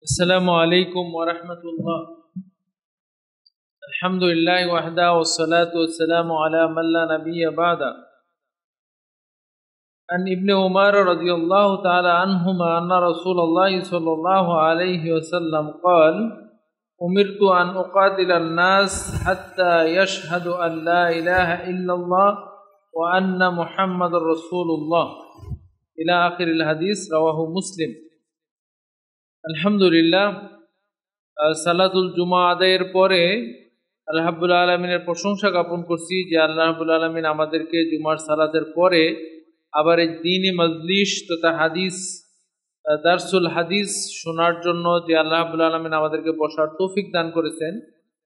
السلام عليكم ورحمة الله. الحمد لله وحده والصلاة والسلام على من لا نبي بعده. عن ابن عمر رضي الله تعالى عنهما أن رسول الله صلى الله عليه وسلم قال: أمرت أن أقاتل الناس حتى يشهدوا أن لا إله إلا الله وأن محمد رسول الله إلى آخر الحديث. رواه مسلم. আলহামদুলিল্লাহ, সালাতুল জুমা আদায়ের পরে আল্লাহ রাব্বুল আলামিনের প্রশংসা জ্ঞাপন করছি যে আল্লাহ রাব্বুল আলামিন আমাদেরকে জুমার সালাতের পরে আবার এই দ্বীনি মজলিস তথা হাদিস দারসুল হাদিস শোনার জন্য যে আল্লাহ রাব্বুল আলামিন আমাদেরকে বসার তৌফিক দান করেছেন,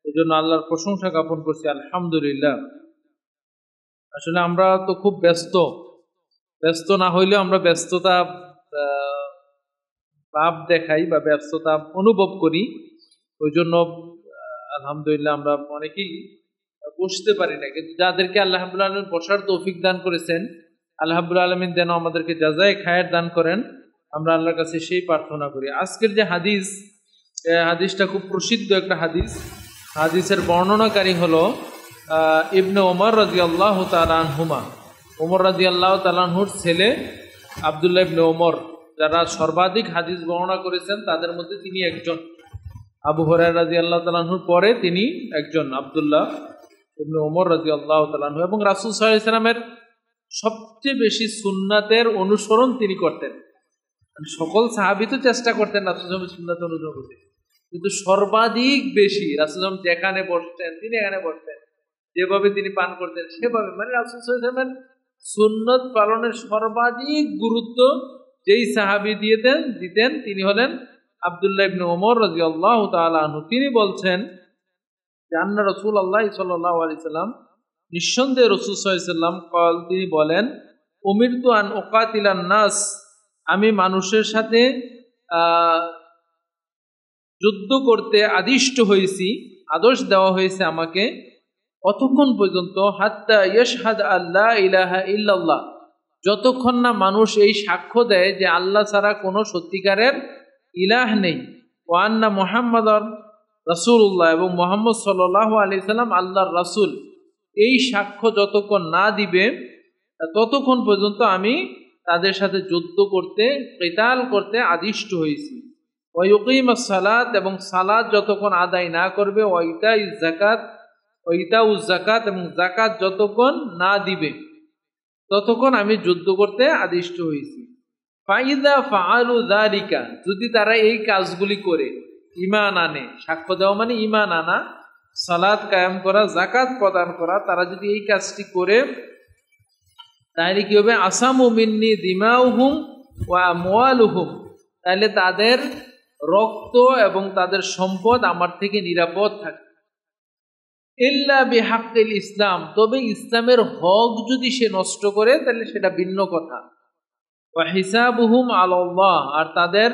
এজন্য আল্লাহর প্রশংসা জ্ঞাপন করছি আলহামদুলিল্লাহ। আসলে আমরা তো খুব ব্যস্ত না হইলেও আমরা ব্যস্ততা ভাব দেখাই বা ব্যস্ততা অনুভব করি, ওই জন্য আলহামদুলিল্লাহ আমরা অনেকেই বসতে পারি না। কিন্তু যাদেরকে আল্লাহ রাব্বুল আলামিন বসার তৌফিক দান করেছেন, আল্লাহ রাব্বুল আলামিন যেন আমাদেরকে জাযায়ে খায়ের দান করেন, আমরা আল্লাহর কাছে সেই প্রার্থনা করি। আজকের যে হাদিসটা খুব প্রসিদ্ধ একটা হাদিসের বর্ণনাকারী হলো ইবনে ওমর রাদিয়াল্লাহু তাআলা আনহুমা। ওমর রাদিয়াল্লাহু তাআলা আনহুর ছেলে আব্দুল্লাহ ইবনে ওমর, যারা সর্বাধিক হাদিস বর্ণনা করেছেন তাদের মধ্যে তিনি একজন। আবু হুরায়রা রাদিয়াল্লাহু তাআলা আনহুর পরে তিনি একজন, আব্দুল্লাহ ইবনে ওমর রাদিয়াল্লাহু তাআলা আনহু। এবং রাসূল সাল্লাল্লাহু আলাইহি ওয়াসাল্লামের সবচেয়ে বেশি সুন্নাতের অনুসরণ তিনি করতেন। সকল সাহাবী তো চেষ্টা করতেন রাসূল সাল্লাল্লাহু আলাইহি ওয়াসাল্লামের সুন্নাত অনুসরণ করতে, কিন্তু সর্বাধিক বেশি রাসূল সাল্লাল্লাহু আলাইহি ওয়াসাল্লাম যেখানে বসতেন তিনি এখানে বসতেন, যেভাবে তিনি পান করতেন সেভাবে, মানে রাসূল সাল্লাল্লাহু আলাইহি ওয়াসাল্লামের সুন্নত পালনের সর্বাধিক গুরুত্ব যেই সাহাবী দিতেন তিনি হলেন আব্দুল্লাহ ইবনে ওমর রাদিয়াল্লাহু তাআলা আনহু। তিনি বলছেন যে আন্না রাসূলুল্লাহ সাল্লাল্লাহু আলাইহি সাল্লাম, নিঃসন্দেহে রাসূল সাল্লাল্লাহু আলাইহি সাল্লাম কল, তিনি বলেন, উমিরতু আন উকাতিলান নাস, আমি মানুষের সাথে যুদ্ধ করতে আদিষ্ট হয়েছি, আদেশ দেওয়া হয়েছে আমাকে, অতক্ষণ পর্যন্ত হাত্তা ইয়াশহাদ আল্লা ইলাহা ইল্লাল্লাহ, যতক্ষণ না মানুষ এই সাক্ষ্য দেয় যে আল্লাহ ছাড়া কোনো সত্যিকারের ইলাহ নেই, ওয়া আন্না মুহাম্মাদার রাসূলুল্লাহ, এবং মুহাম্মদ সাল্লাল্লাহু আলাইহি সাল্লাম আল্লাহর রাসূল, এই সাক্ষ্য যতক্ষণ না দিবে ততক্ষণ পর্যন্ত আমি তাদের সাথে যুদ্ধ করতে, কিতাল করতে আদিষ্ট হয়েছি। ওয়া ইউকিমাস সালাত, এবং সালাত যতক্ষণ আদায় না করবে, ওয়া ইতাউজ যাকাত, এবং যাকাত যতক্ষণ না দিবে ততক্ষণ আমি যুদ্ধ করতে আদিষ্ট হয়েছি। ফাইদা ফাআলু যালিকা, যদি তারা এই কাজগুলি করে, ঈমান আনে, সাক্ষ্য দেওয়া মানে ঈমান আনা, সালাত কায়েম করা, যাকাত প্রদান করা, তারা যদি এই কাজটি করে তাহলে কি হবে? আসামু মিন্নি দিমাউহুম ওয়া আমওয়ালুহুম, তাহলে তাদের রক্ত এবং তাদের সম্পদ আমার থেকে নিরাপদ থাকে। ইল্লা বিহাক্কিল ইসলাম, তবে ইসলামের হক যদি সে নষ্ট করে তাহলে সেটা ভিন্ন কথা। ওয়া হিসাবুহুম আলাল্লাহ, আর তাদের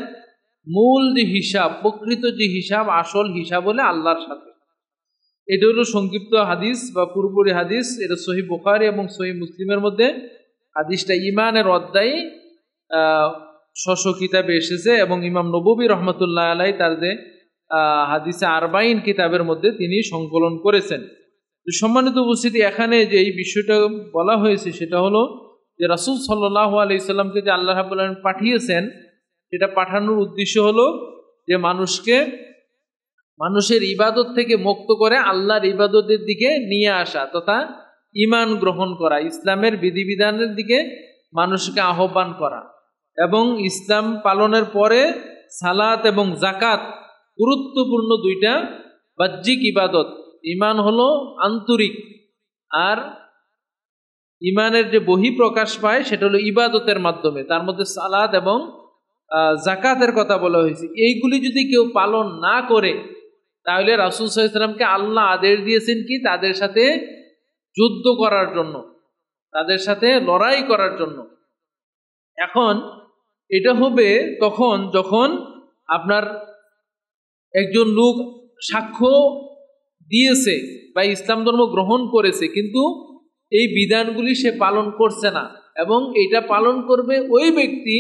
মূল যে হিসাব, প্রকৃত যে হিসাব, আসল হিসাব হলে আল্লাহর সাথে। এটা হলো সংক্ষিপ্ত হাদিস বা পুরোপুরি হাদিস। এটা সহিহ বুখারী এবং সহিহ মুসলিমের মধ্যে হাদিসটা ঈমানের অধ্যায়ে ৬০০ কিতাবে এসেছে, এবং ইমাম নববী রহমতুল্লাহ আলাইহি তার যে হাদিসে আরবাইন কিতাবের মধ্যে তিনি সংকলন করেছেন। সম্মানিত উপস্থিতি, এখানে যে এই বিষয়টা বলা হয়েছে সেটা হলো যে রাসূল সাল্লাল্লাহু আলাইহি সাল্লামকে যে আল্লাহ রাব্বুল আলামিন পাঠিয়েছেন, সেটা পাঠানোর উদ্দেশ্য হলো যে মানুষের ইবাদত থেকে মুক্ত করে আল্লাহর ইবাদতের দিকে নিয়ে আসা তথা ঈমান গ্রহণ করা, ইসলামের বিধিবিধানের দিকে মানুষকে আহ্বান করা, এবং ইসলাম পালনের পরে সালাত এবং যাকাত গুরুত্বপূর্ণ দুইটা বাহ্যিক ইবাদত। ঈমান হলো আন্তরিক, আর ঈমানের যে বহিঃপ্রকাশ পায় সেটা হলো ইবাদতের মাধ্যমে। তার মধ্যে সালাত এবং যাকাতের কথা বলা হয়েছে। এইগুলি যদি কেউ পালন না করে তাহলে রাসূল সাল্লাল্লাহু আলাইহি ওয়াসাল্লামকে আল্লাহ আদেশ দিয়েছেন কি? তাদের সাথে যুদ্ধ করার জন্য, তাদের সাথে লড়াই করার জন্য। এখন এটা হবে তখন যখন আপনার একজন লোক সাক্ষ্য দিয়েছে বা ইসলাম ধর্ম গ্রহণ করেছে, কিন্তু এই বিধানগুলি সে পালন করছে না, এবং এটা পালন করবে ওই ব্যক্তি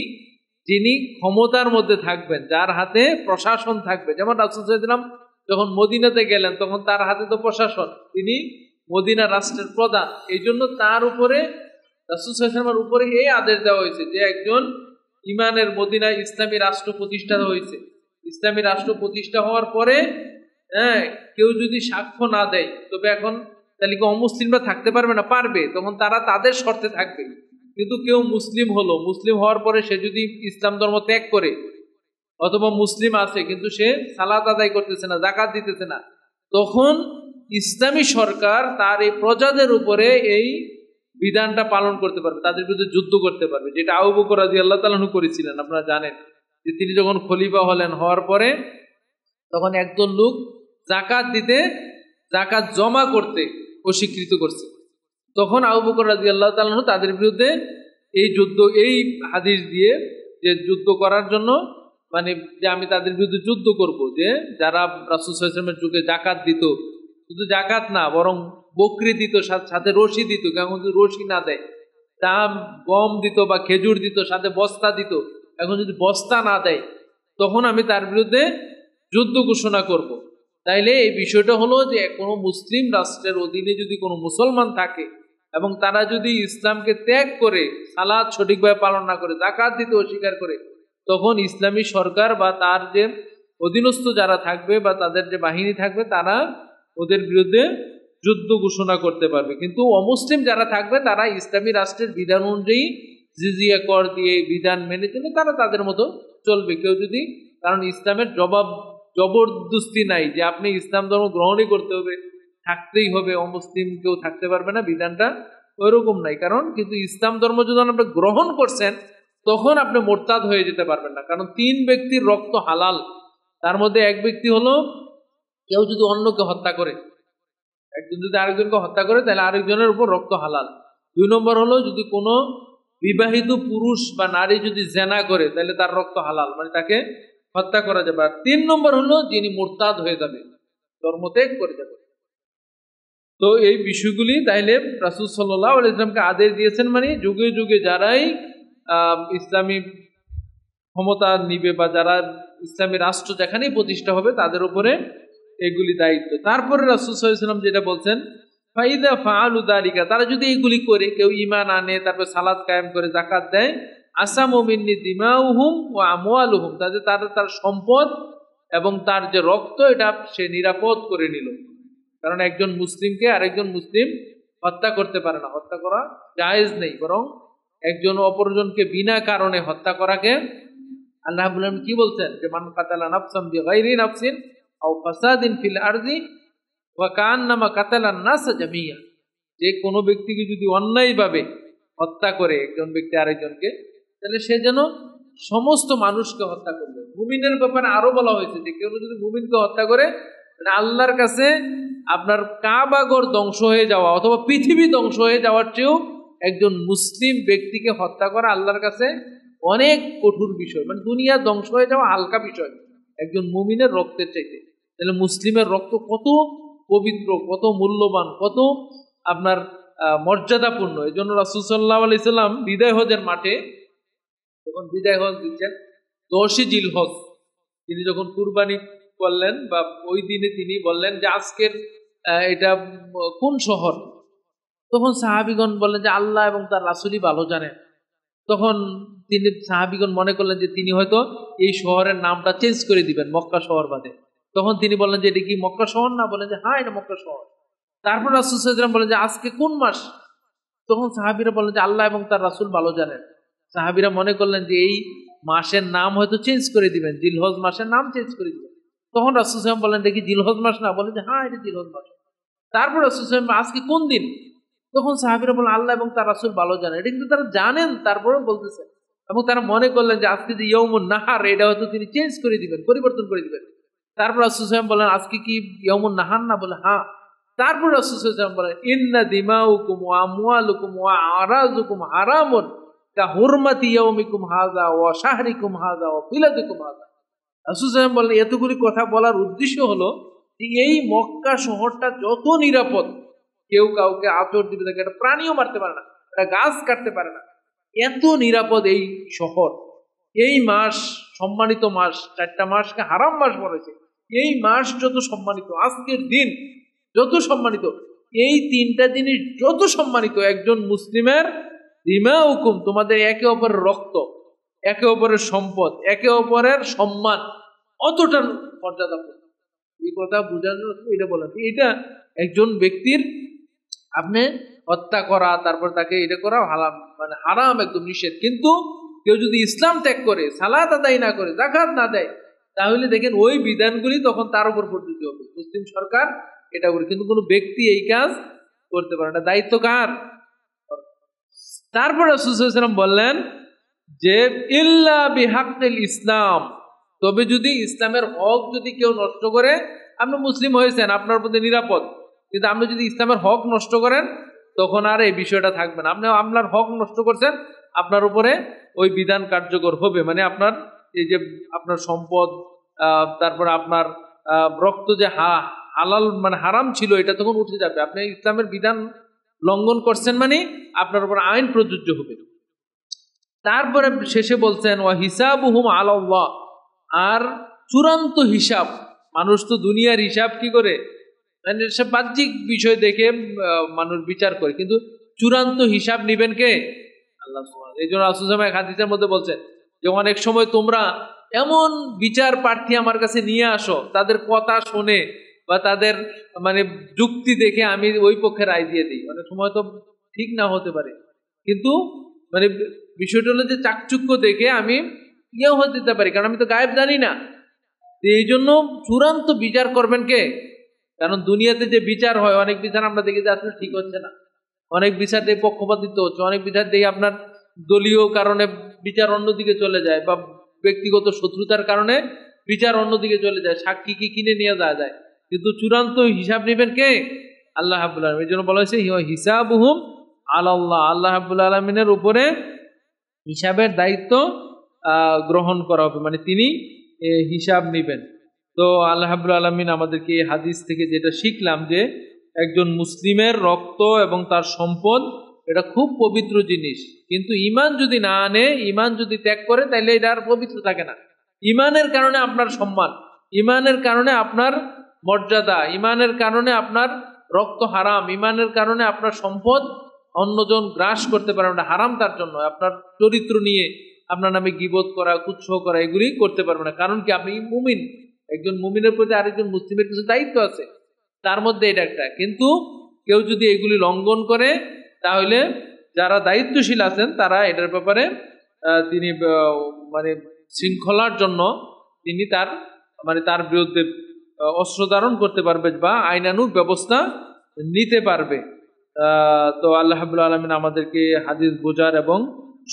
যিনি ক্ষমতার মধ্যে থাকবেন, যার হাতে প্রশাসন থাকবে। যেমন রাসূল সাল্লাল্লাহু আলাইহি ওয়াসাল্লাম যখন মদিনাতে গেলেন তখন তার হাতে তো প্রশাসন, তিনি মদিনা রাষ্ট্রের প্রধান। এই জন্য তার উপরে, রাসূল সাল্লাল্লাহু আলাইহি ওয়াসাল্লামের উপরে এই আদেশ দেওয়া হয়েছে যে একজন ইমানের মদিনায় ইসলামী রাষ্ট্র প্রতিষ্ঠা হয়েছে। ইসলামী রাষ্ট্র প্রতিষ্ঠা হওয়ার পরে কেউ যদি সাক্ষ্য না দেয়, তবে এখন তাহলে কি অমুসলিমরা থাকতে পারবে না? পারবে, তখন তারা তাদের শর্তে থাকবে। কিন্তু কেউ মুসলিম হলো, মুসলিম হওয়ার পরে সে যদি ইসলাম ধর্ম ত্যাগ করে, অথবা মুসলিম আছে কিন্তু সে সালাত আদায় করতেছে না, যাকাত দিতেছে না, তখন ইসলামী সরকার তার এই প্রজাদের উপরে এই বিধানটা পালন করতে পারবে, তাদের বিরুদ্ধে যুদ্ধ করতে পারবে, যেটা আবু বকর রাদিয়াল্লাহু তাআলা আনহু করেছিলেন। আপনারা জানেন যে তিনি যখন খলিফা হলেন, হওয়ার পরে তখন একদল লোক যাকাত দিতে, যাকাত জমা করতে অস্বীকৃত করছে। তখন আবু বকর রাদিয়াল্লাহু তাআলা আনহু তাদের বিরুদ্ধে এই যুদ্ধ, এই হাদিস দিয়ে যে যুদ্ধ করার জন্য, মানে যে আমি তাদের বিরুদ্ধে যুদ্ধ করব, যে যারা রাসূল সাল্লাল্লাহু আলাইহি ওয়াসাল্লামের যুগে যাকাত দিত, শুধু যাকাত না বরং বকরি দিত, সাথে রশি দিত, এখন যদি রশি না দেয়, তা গম দিত বা খেজুর দিত, সাথে বস্তা দিত, এখন যদি বস্তা না দেয় তখন আমি তার বিরুদ্ধে যুদ্ধ ঘোষণা করব। তাইলে এই বিষয়টা হলো যে কোনো মুসলিম রাষ্ট্রের অধীনে যদি কোনো মুসলমান থাকে এবং তারা যদি ইসলামকে ত্যাগ করে, সালাত সঠিকভাবে পালন না করে, যাকাত দিতে অস্বীকার করে, তখন ইসলামী সরকার বা তার যে অধীনস্থ যারা থাকবে বা তাদের যে বাহিনী থাকবে, তারা ওদের বিরুদ্ধে যুদ্ধ ঘোষণা করতে পারবে। কিন্তু অমুসলিম যারা থাকবে তারা ইসলামী রাষ্ট্রের বিধান অনুযায়ী জিজিয়া কর দিয়ে বিধান মেনে চলে তারা তাদের মতো চলবে। কেউ যদি, কারণ ইসলামের জবরদস্তি নাই যে আপনি ইসলাম ধর্ম গ্রহণই করতে হবে, থাকতেই হবে, অমুসলিম কেউ থাকতে পারবে না, বিধানটা ওইরকম নাই। কারণ কিন্তু ইসলাম ধর্ম যদি আপনি গ্রহণ করছেন তখন আপনি মোরতাদ হয়ে যেতে পারবেন না। কারণ 3 ব্যক্তির রক্ত হালাল। তার মধ্যে এক ব্যক্তি হলো কেউ যদি অন্যকে হত্যা করে, একজন যদি আরেকজনকে হত্যা করে তাহলে আরেকজনের উপর রক্ত হালাল। 2 নম্বর হলো যদি কোনো বিবাহিত পুরুষ বা নারী যদি জেনা করে তাহলে তার রক্ত হালাল, মানে তাকে হত্যা করা যাবে। আর 3 নম্বর হলো যিনি মুরতাদ হয়ে যাবে, ধর্মত্যাগ করে যাবে। তো এই বিষয়গুলি তাইলে রাসূল সাল্লাল্লাহু আলাইহি ওয়াসাল্লামকে আদেশ দিয়েছেন, মানে যুগে যুগে যারাই ইসলামী ক্ষমতা নিবে বা যারা ইসলামী রাষ্ট্র যেখানেই প্রতিষ্ঠা হবে তাদের উপরে এগুলি দায়িত্ব। তারপরে রাসূল সাল্লাল্লাহু আলাইহি ওয়াসাল্লাম যেটা বলছেন, ফাইদা ফাআলু যালিকা, তারা যদি এগুলি করে, কেউ ঈমান আনে, তারপর সালাত কায়েম করে, যাকাত দেয়, আসামু মিন্নি দিমাউহুম ওয়া আমওয়ালুহুম, তার সম্পদ এবং তার যে রক্ত এটা সে নিরাপদ করে নিল। কারণ একজন মুসলিমকে আরেকজন মুসলিম হত্যা করতে পারে না, হত্যা করা জায়েজ নেই, বরং একজন অপরজনকে বিনা কারণে হত্যা করাকে আল্লাহ রাব্বুল আলামিন কি বলছেন, যে মান কাতালা নাফসান বিগাইরি নাফসিন আও ফাসাদিন ফিল আরদি ওয়া কান্নামা কাতালান নাস জামিয়া, যে কোনো ব্যক্তিকে যদি অন্যায়ভাবে হত্যা করে একজন ব্যক্তি আরেকজনকে, তাহলে সে যেন সমস্ত মানুষকে হত্যা করবে। মুমিনের ব্যাপারে আরো বলা হয়েছে যে কেউ যদি মুমিনকে হত্যা করে, মানে আল্লাহর কাছে আপনার কাবাগর ধ্বংস হয়ে যাওয়া অথবা পৃথিবী ধ্বংস হয়ে যাওয়ার চেয়েও একজন মুসলিম ব্যক্তিকে হত্যা করা আল্লাহর কাছে অনেক কঠোর বিষয়। মানে দুনিয়া ধ্বংস হয়ে যাওয়া হালকা বিষয় একজন মুমিনের রক্তের চাইতে। তাহলে মুসলিমের রক্ত কত পবিত্র, কত মূল্যবান, কত আপনার মর্যাদাপূর্ণ। এই জন্য রাসূল সাল্লাল্লাহু আলাইহি সাল্লাম বিদায় হজের মাঠে যখন বিদায় হজ দিচ্ছেন 10ই জিলহজ, তিনি যখন কুরবানি করলেন বা ওই দিনে তিনি বললেন যে আজকের এটা কোন শহর, তখন সাহাবীগণ বললেন যে আল্লাহ এবং তার রাসূলই ভালো জানেন। তখন তিনি সাহাবীগণ মনে করলেন যে তিনি হয়তো এই শহরের নামটা চেঞ্জ করে দিবেন, মক্কা শহর বাদে। তখন তিনি বললেন যে এটা কি মক্কা শহর না? বলেন যে হ্যাঁ এটা মক্কা শহর। তারপর রাসূল সাল্লাল্লাহু আলাইহি ওয়াসাল্লাম বলেন যে আজকে কোন মাস? তখন সাহাবীরা বললেন যে আল্লাহ এবং তার রাসূল ভালো জানেন। সাহাবীরা মনে করলেন যে এই মাসের নাম হয়তো চেঞ্জ করে দিবেন, জিলহজ মাসের নাম চেঞ্জ করে দিবেন। তখন রাসূল সাল্লাল্লাহু আলাইহি ওয়াসাল্লাম বললেন দেখি জিলহজ মাস না? বলেন যে হ্যাঁ এটা জিলহজ মাস। তারপর রাসূল সাল্লাল্লাহু আলাইহি ওয়াসাল্লাম আজকে কোন দিন? তখন সাহাবীরা বললেন আল্লাহ এবং তার রাসূল ভালো জানেন। এটা কিন্তু তারা জানেন, তারপরেও বলতেছেন। এবং তারা মনে করলেন যে আজকে যে ইয়াউমুন নাহার, এটা হয়তো তিনি চেঞ্জ করে দিবেন, পরিবর্তন করে দিবেন। তারপর রাসূল সাল্লাল্লাহু আলাইহি ওয়াসাল্লাম বললেন আজকে কি ইয়াউমুন নাহার না? বলে হ্যাঁ। তারপর রাসূল সাল্লাল্লাহু আলাইহি ওয়াসাল্লাম বলেন ইন্না দিমাউকুম ওয়া আমওয়ালুকুম ওয়া আরাযুকুম হারামুন কা হুরমাতি ইয়াউমিকুম হাযা ওয়া শাহরিকুম হাযা ওয়া ফিলাদিকুম হাযা। রাসূল সাল্লাল্লাহু আলাইহি ওয়াসাল্লাম বলেন এতগুলি কথা বলার উদ্দেশ্য হলো যে এই মক্কা শহরটা যত নিরাপদ, কেউ কাউকে আঁচড় দিবে না, একটা প্রাণীও মারতে পারে না, একটা গাছ কাটতে পারে না, এত নিরাপদ এই শহর। এই মাস সম্মানিত মাস, 4টা মাসকে হারাম মাস বলেছে, এই মাস যত সম্মানিত, আজকের দিন যত সম্মানিত, এই 3টা জিনিস যত সম্মানিত, একজন মুসলিমের দিমাউকুম, তোমাদের একে অপরের রক্ত, একে অপরের সম্পদ, একে অপরের সম্মান অতটা মর্যাদা। এই কথা বোঝানোর এটা বলেন, এটা একজন ব্যক্তির আপনি হত্যা করা, তারপর তাকে এটা করা হারাম, মানে হারাম, একদম নিষেধ। কিন্তু কেউ যদি ইসলাম ত্যাগ করে, সালাত আদায় না করে, যাকাত না দেয়, তাহলে দেখেন ওই বিধানগুলি তখন তার উপর প্রযোজ্য হবে। মুসলিম সরকার এটা করে, কিন্তু কোনো ব্যক্তি এই কাজ করতে পারে না। দায়িত্ব কার? তারপর রাসূল সাল্লাল্লাহু আলাইহি ওয়াসাল্লাম বললেন যে ইল্লা বিহাক্কিল ইসলাম, তবে যদি ইসলামের হক যদি কেউ নষ্ট করে, আপনি মুসলিম হয়েছেন, আপনার প্রতি নিরাপদ, কিন্তু আপনি যদি ইসলামের হক নষ্ট করেন, তখন আর এই বিষয়টা থাকবে না। আপনি আপনার হক নষ্ট করছেন, আপনার উপরে ওই বিধান কার্যকর হবে। মানে আপনার এই যে আপনার সম্পদ, তারপর আপনার রক্ত যে হালাল মানে হারাম ছিল, এটা তখন উঠে যাবে। আপনি ইসলামের বিধান লঙ্ঘন করছেন, মানে আপনার উপর আইন প্রযোজ্য হবে। তারপরে শেষে বলছেন ওয়া হিসাবুহুম আলাল্লাহ, আর চূড়ান্ত হিসাব, মানুষ তো দুনিয়ার হিসাব কি করে, মানে সব বাহ্যিক বিষয় দেখে মানুষ বিচার করে, কিন্তু চূড়ান্ত হিসাব নিবেন কে? আল্লাহ সুবহানাহু। এই জন্য রাসূল সাল্লাল্লাহু আলাইহি ওয়াসাল্লাম হাদিসের মধ্যে বলছেন যে অনেক সময় তোমরা এমন বিচার প্রার্থী আমার কাছে নিয়ে আসো, তাদের কথা শুনে বা তাদের মানে যুক্তি দেখে আমি ওই পক্ষে রায় দিয়ে দিই। অনেক সময় তো ঠিক না হতে পারে, কিন্তু মানে বিষয়টা হলো যে চাকচুক্য দেখে আমি হতে দিতে পারি, কারণ আমি তো গায়েব জানি না। এই জন্য চূড়ান্ত বিচার করবেন কে? কারণ দুনিয়াতে যে বিচার হয়, অনেক বিচার আমরা দেখি যে আসলে ঠিক হচ্ছে না, অনেক বিচার দিয়ে পক্ষপাতিত্ব হচ্ছে, অনেক বিচার দিয়ে আপনার দলীয় কারণে বিচার অন্যদিকে চলে যায়, বা ব্যক্তিগত শত্রুতার কারণে বিচার অন্যদিকে চলে যায়, সাক্ষী কি কিনে নিয়ে যাওয়া যায়। কিন্তু চূড়ান্ত হিসাব নেবেন কে? আল্লাহ রাব্বুল আলামিন। এই জন্য বলা হয়েছে হিসাবুহুম আলাল্লাহ, আল্লাহ রাব্বুল আলামিনের উপরে হিসাবের দায়িত্ব গ্রহণ করা হবে, মানে তিনি হিসাব নেবেন। তো আল্লাহ রাব্বুল আলামিন আমাদেরকে এই হাদিস থেকে যেটা শিখলাম যে একজন মুসলিমের রক্ত এবং তার সম্পদ এটা খুব পবিত্র জিনিস, কিন্তু ঈমান যদি না আনে, ঈমান যদি ত্যাগ করে, তাহলে এটা আর পবিত্র থাকে না। ঈমানের কারণে আপনার সম্মান, ঈমানের কারণে আপনার মর্যাদা, ঈমানের কারণে আপনার রক্ত হারাম, ঈমানের কারণে আপনার সম্পদ অন্যজন গ্রাস করতে পারে না, হারাম তার জন্য। আপনার চরিত্র নিয়ে আপনার নামে গীবত করা, কুৎসহ করা, এগুলি করতে পারবে না। কারণ কি? আপনি মুমিন। একজন মুমিনের প্রতি আরেকজন মুসলিমের কিছু দায়িত্ব আছে, তার মধ্যে এটা একটা। কিন্তু কেউ যদি এগুলি লঙ্ঘন করে, তাহলে যারা দায়িত্বশীল আছেন তারা এটার ব্যাপারে তিনি মানে শৃঙ্খলার জন্য তিনি তার বিরুদ্ধে অস্ত্র ধারণ করতে পারবে বা আইনানুগ ব্যবস্থা নিতে পারবে। তো আল্লাহ রাব্বুল আলামিন আমাদেরকে হাদিস বোঝার এবং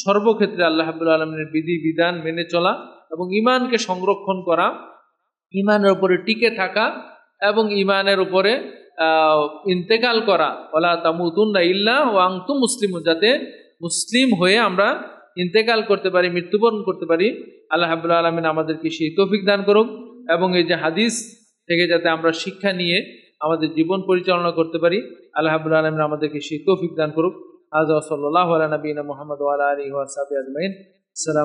সর্বক্ষেত্রে আল্লাহ রাব্বুল আলামিনের বিধি বিধান মেনে চলা এবং ঈমানকে সংরক্ষণ করা, ঈমানের উপরে টিকে থাকা এবং ঈমানের উপরে ইন্তেকাল করা, ওয়ালা তামুতুন্না ইল্লা ওয়া আনতুম মুসলিমুন, যাতে মুসলিম হয়ে আমরা ইন্তেকাল করতে পারি, মৃত্যুবরণ করতে পারি। আল্লাহ রাব্বুল আলামিন আমাদেরকে সেই তৌফিক দান করুক, এবং এই যে হাদিস থেকে যাতে আমরা শিক্ষা নিয়ে আমাদের জীবন পরিচালনা করতে পারি, আল্লাহ রাব্বুল আলামিন আমাদেরকে সেই তৌফিক দান করুক। আযা সাল্লাল্লাহু আলা নবিয়িনা মুহাম্মদ ওয়া আলা আলিহি ওয়া সাহবিহি আজমাইন।